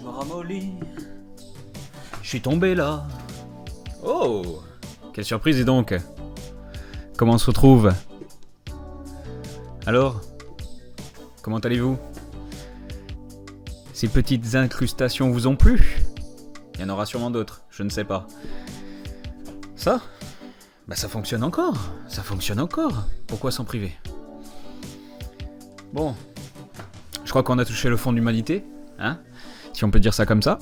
me ramollis. Je suis tombé là. Oh, quelle surprise, dis donc. Comment on se retrouve? Alors, comment allez-vous? Ces petites incrustations vous ont plu? Il y en aura sûrement d'autres, je ne sais pas. Ça? Bah ça fonctionne encore. Ça fonctionne encore. Pourquoi s'en priver? Bon, je crois qu'on a touché le fond de l'humanité, hein? Si on peut dire ça comme ça.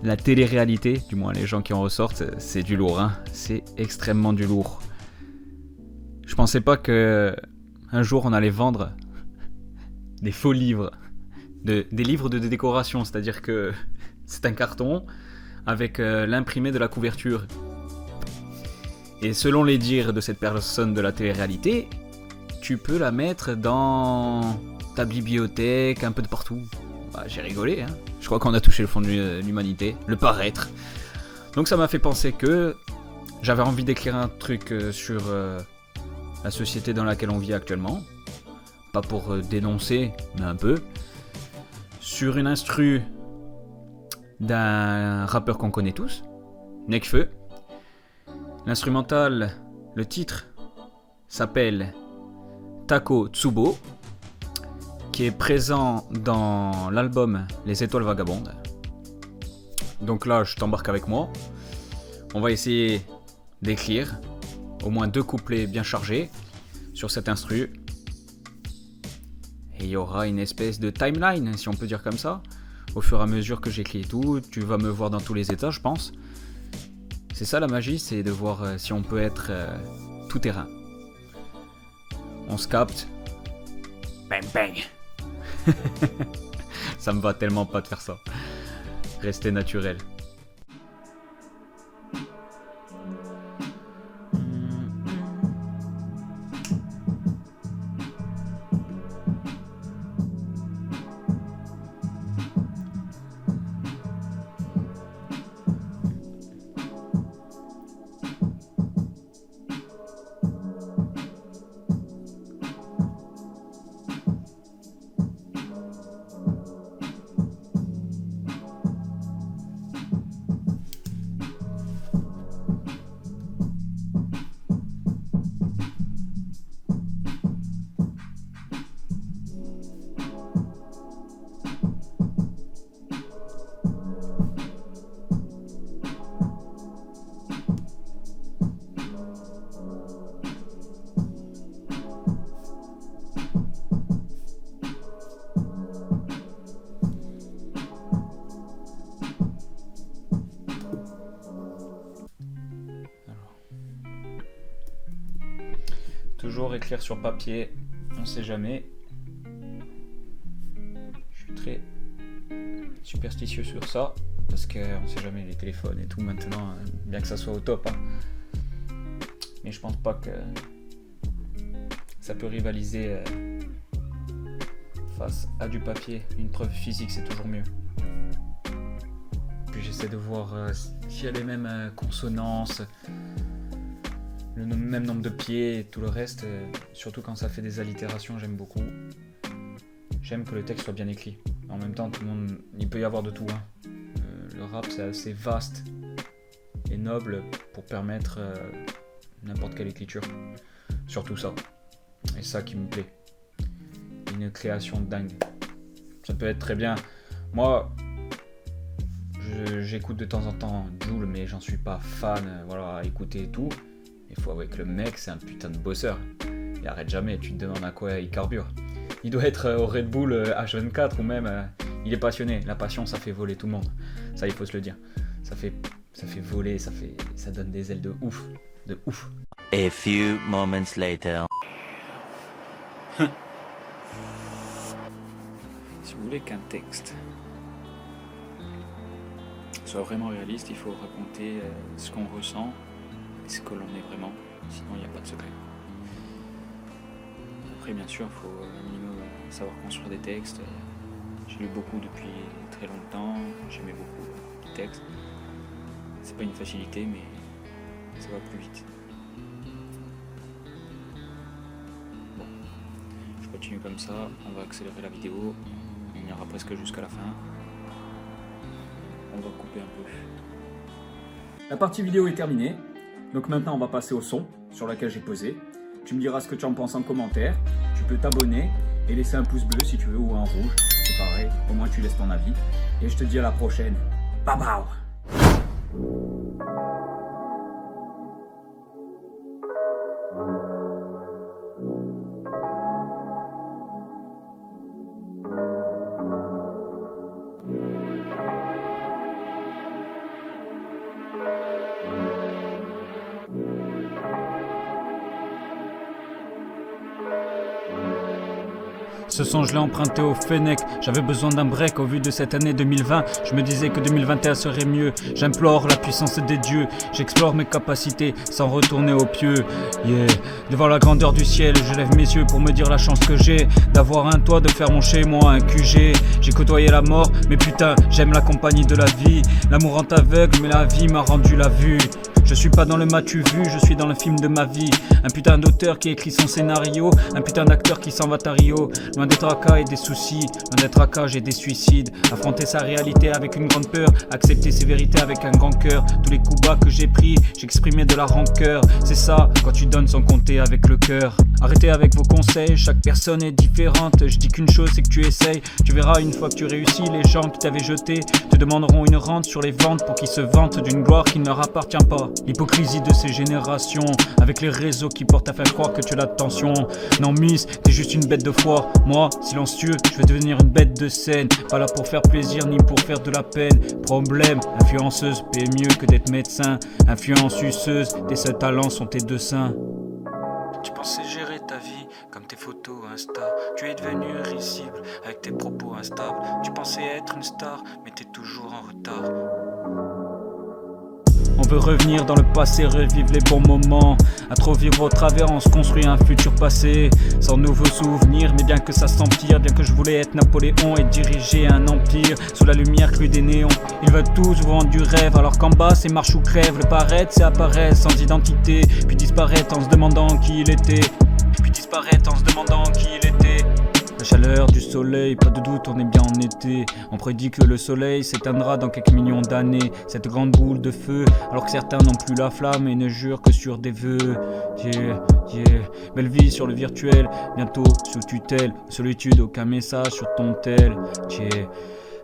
La télé-réalité, du moins les gens qui en ressortent, c'est du lourd, hein. C'est extrêmement du lourd. Je pensais pas que un jour on allait vendre des faux livres, des livres de décoration, c'est-à-dire que c'est un carton avec l'imprimé de la couverture. Et selon les dires de cette personne de la télé-réalité, tu peux la mettre dans ta bibliothèque, un peu de partout. Bah, j'ai rigolé, hein. Je crois qu'on a touché le fond de l'humanité, le paraître. Donc ça m'a fait penser que j'avais envie d'écrire un truc sur la société dans laquelle on vit actuellement. Pas pour dénoncer, mais un peu. Sur une instru d'un rappeur qu'on connaît tous, Nekfeu. L'instrumental, le titre, s'appelle Tako Tsubo, qui est présent dans l'album Les Étoiles Vagabondes. Donc là, je t'embarque avec moi. On va essayer d'écrire au moins 2 couplets bien chargés sur cet instru. Et il y aura une espèce de timeline, si on peut dire comme ça. Au fur et à mesure que j'écris et tout, tu vas me voir dans tous les états, je pense. C'est ça la magie, c'est de voir si on peut être tout terrain. On se capte. Bang bang. Ça me va tellement pas de faire ça. Rester naturel. Toujours écrire sur papier, on sait jamais. Je suis très superstitieux sur ça, parce qu'on sait jamais les téléphones et tout maintenant, bien que ça soit au top. Hein. Mais je pense pas que ça peut rivaliser face à du papier. Une preuve physique, c'est toujours mieux. Puis j'essaie de voir s'il y a les mêmes consonances, le même nombre de pieds et tout le reste, surtout quand ça fait des allitérations, j'aime beaucoup. J'aime que le texte soit bien écrit. En même temps, tout le monde, il peut y avoir de tout. Hein. Le rap, c'est assez vaste et noble pour permettre n'importe quelle écriture. Surtout ça. Et ça qui me plaît. Une création dingue. Ça peut être très bien. Moi, j'écoute de temps en temps Jul, mais j'en suis pas fan. Voilà, à écouter et tout. Il faut avouer que le mec, c'est un putain de bosseur. Il arrête jamais, tu te demandes à quoi il carbure. Il doit être au Red Bull H24 ou même... il est passionné. La passion, ça fait voler tout le monde. Ça, il faut se le dire. Ça fait voler, ça donne des ailes de ouf. De ouf. A few moments later. Si vous voulez qu'un texte soit vraiment réaliste, il faut raconter ce qu'on ressent et ce que l'on est vraiment, sinon il n'y a pas de secret. Après bien sûr il faut un minimum savoir construire des textes. J'ai lu beaucoup depuis très longtemps, j'aimais beaucoup les textes. C'est pas une facilité mais ça va plus vite. Bon, je continue comme ça, on va accélérer la vidéo, on ira presque jusqu'à la fin. On va couper un peu. La partie vidéo est terminée, donc maintenant on va passer au son sur lequel j'ai posé. Tu me diras ce que tu en penses en commentaire, tu peux t'abonner et laisser un pouce bleu si tu veux ou un rouge, c'est pareil, au moins tu laisses ton avis. Et je te dis à la prochaine, bye bye. Ce son je l'ai emprunté au Fennec, j'avais besoin d'un break au vu de cette année 2020. Je me disais que 2021 serait mieux, j'implore la puissance des dieux. J'explore mes capacités sans retourner au pieux. Yeah. Devant la grandeur du ciel, je lève mes yeux pour me dire la chance que j'ai d'avoir un toit, de faire mon chez moi, un QG. J'ai côtoyé la mort, mais putain, j'aime la compagnie de la vie. L'amour rend aveugle, mais la vie m'a rendu la vue. Je suis pas dans le m'as-tu vu, je suis dans le film de ma vie. Un putain d'auteur qui écrit son scénario, un putain d'acteur qui s'en va à Rio. Loin des tracas et des soucis, loin des traquages et des suicides. Affronter sa réalité avec une grande peur, accepter ses vérités avec un grand cœur. Tous les coups bas que j'ai pris, j'exprimais de la rancœur. C'est ça, quand tu donnes sans compter avec le cœur. Arrêtez avec vos conseils, chaque personne est différente. Je dis qu'une chose, c'est que tu essayes. Tu verras une fois que tu réussis, les gens qui t'avaient jeté te demanderont une rente sur les ventes pour qu'ils se vantent d'une gloire qui ne leur appartient pas. L'hypocrisie de ces générations, avec les réseaux qui portent à faire croire que tu as l'attention. Non miss, t'es juste une bête de foire. Moi, silencieux, je vais devenir une bête de scène. Pas là pour faire plaisir ni pour faire de la peine. Problème, influenceuse paie mieux que d'être médecin. Influenceuse, tes seuls talents sont tes deux seins. Tu pensais gérer ta vie comme tes photos Insta. Tu es devenu irrisible avec tes propos instables. Tu pensais être une star, mais t'es toujours en retard. On veut revenir dans le passé, revivre les bons moments. À trop vivre au travers, on se construit un futur passé. Sans nouveaux souvenirs, mais bien que ça s'empire. Bien que je voulais être Napoléon et diriger un empire. Sous la lumière crue des néons, ils veulent tous vous vendre du rêve. Alors qu'en bas c'est marche ou crève, le paraître c'est apparaître sans identité. Puis disparaître en se demandant qui il était. Puis disparaître en se demandant qui il était. La chaleur du soleil, pas de doute, on est bien en été. On prédit que le soleil s'éteindra dans quelques millions d'années. Cette grande boule de feu, alors que certains n'ont plus la flamme et ne jurent que sur des vœux. Yeah, yeah. Belle vie sur le virtuel, bientôt sous tutelle. Solitude, aucun message sur ton tel. Yeah.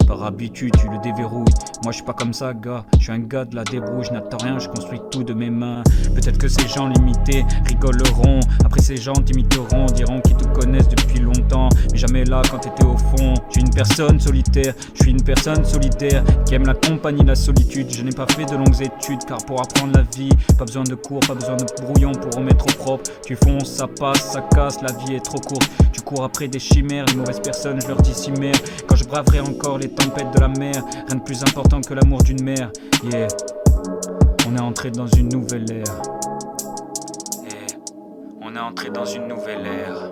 Par habitude, tu le déverrouilles. Moi, je suis pas comme ça, gars. Je suis un gars de la débrouille. Je n'attends rien, je construis tout de mes mains. Peut-être que ces gens limités rigoleront. Après, ces gens t'imiteront, diront qu'ils te connaissent depuis longtemps. Mais jamais là quand t'étais au fond. Je suis une personne solitaire. Je suis une personne solidaire qui aime la compagnie, la solitude. Je n'ai pas fait de longues études, car pour apprendre la vie, pas besoin de cours, pas besoin de brouillon pour remettre au propre. Tu fonces, ça passe, ça casse. La vie est trop courte. Tu cours après des chimères. Les mauvaises personnes, je leur dis si mère. Quand je braverai encore les tempête de la mer, rien de plus important que l'amour d'une mère. Yeah, on est entré dans une nouvelle ère. Yeah, on est entré dans une nouvelle ère.